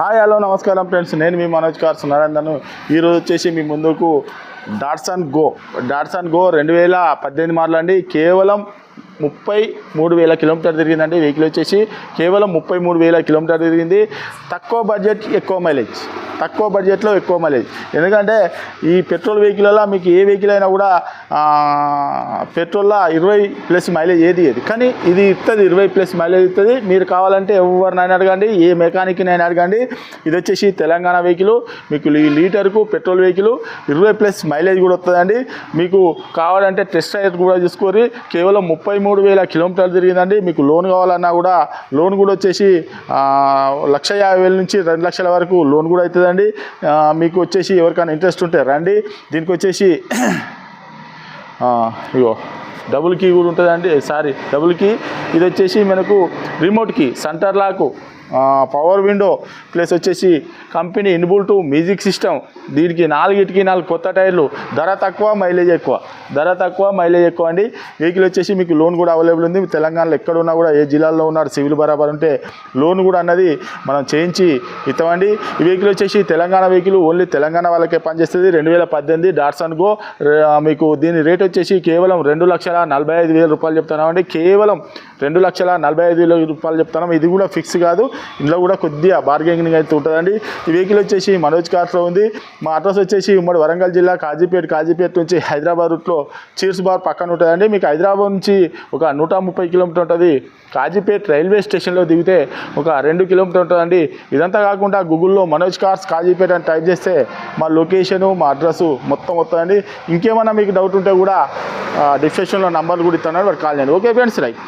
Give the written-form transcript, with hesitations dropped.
Hi hello నమస్కారం friends, నేను మీ Manoj cars నరేందర్ను. ఈరోజు వచ్చేసి మీ ముందుకు డాట్సన్ గో 2018 మోడల్ అండి. కేవలం 33,000 కిలోమీటర్ తిరిగిందండి. వెహికల్ వచ్చేసి కేవలం 33,000 కిలోమీటర్ తిరిగింది. తక్కువ బడ్జెట్ ఎక్కువ మైలేజ్, తక్కువ బడ్జెట్లో ఎక్కువ మైలేజ్. ఎందుకంటే ఈ పెట్రోల్ వెహికల్లో మీకు ఏ వెహికల్ అయినా కూడా పెట్రోల్లో 20+ మైలేజ్ ఏది కానీ ఇది ఇస్తుంది, 20+ మైలేజ్ ఇస్తుంది. మీరు కావాలంటే ఎవరినైనా అడగండి, ఏ మెకానిక్నైనా అడగండి. ఇది వచ్చేసి తెలంగాణ వెహికల్. మీకు లీటర్కు పెట్రోల్ వెహికల్ 20+ మైలేజ్ కూడా వస్తుందండి. మీకు కావాలంటే టెస్ట్ రైడ్ కూడా చూసుకోరి. కేవలం 33,000 కిలోమీటర్లు తిరిగిందండి. మీకు లోన్ కావాలన్నా కూడా లోన్ కూడా వచ్చేసి 1,50,000 నుంచి 2 లక్షల వరకు లోన్ కూడా అవుతుందండి. మీకు వచ్చేసి ఎవరికైనా ఇంట్రెస్ట్ ఉంటే రండి. దీనికి వచ్చేసి ఇగో డబుల్ కీ కూడా ఉంటుందండి. Double key. ఇది వచ్చేసి మనకు remote key, center lock, power window, plus వచ్చేసి కంపెనీ ఇన్బుల్ట్ మ్యూజిక్ సిస్టమ్. దీనికి 4 కొత్త టైర్లు. ధర తక్కువ మైలేజ్ ఎక్కువ అండి. వెహికల్ వచ్చేసి మీకు లోన్ కూడా అవైలబుల్ ఉంది. తెలంగాణలో ఎక్కడున్నా కూడా, ఏ జిల్లాలో ఉన్నారు, సివిల్ బరాబర్ ఉంటే లోన్ కూడా అన్నది మనం చేయించి ఇస్తామండి. ఈ వెహికల్ వచ్చేసి తెలంగాణ వెహికల్, ఓన్లీ తెలంగాణ వాళ్ళకే పనిచేస్తుంది. 2018 డాట్సన్ గో. మీకు దీని రేట్ వచ్చేసి కేవలం 2,45,000 రూపాయలు చెప్తున్నామండి. కేవలం 2,45,000 రూపాయలు చెప్తున్నాం. ఇది కూడా ఫిక్స్ కాదు, ఇందులో కూడా కొద్దిగా బార్గెనింగ్ అయితే ఉంటుందండి. ఈ వెహికల్ వచ్చేసి మనోజ్ కార్స్లో ఉంది. మా అడ్రస్ వచ్చేసి ఉమ్మడి వరంగల్ జిల్లా కాజీపేట నుంచి హైదరాబాద్ రూట్లో చీర్స్ బార్ పక్కన ఉంటుందండి. మీకు హైదరాబాద్ నుంచి ఒక 130 కిలోమీటర్ ఉంటుంది. కాజీపేట రైల్వే స్టేషన్లో దిగితే ఒక 2 కిలోమీటర్ ఉంటుందండి. ఇదంతా కాకుండా గూగుల్లో మనోజ్ కార్స్ కాజీపేట అని టైప్ చేస్తే మా లొకేషను, మా అడ్రస్ మొత్తం వస్తుందండి. ఇంకేమన్నా మీకు డౌట్ ఉంటే కూడా డిస్క్రిప్షన్లో నంబర్లు కూడా ఇస్తున్నాడు, వాడు కాల్ చేయండి. Okay friends, right.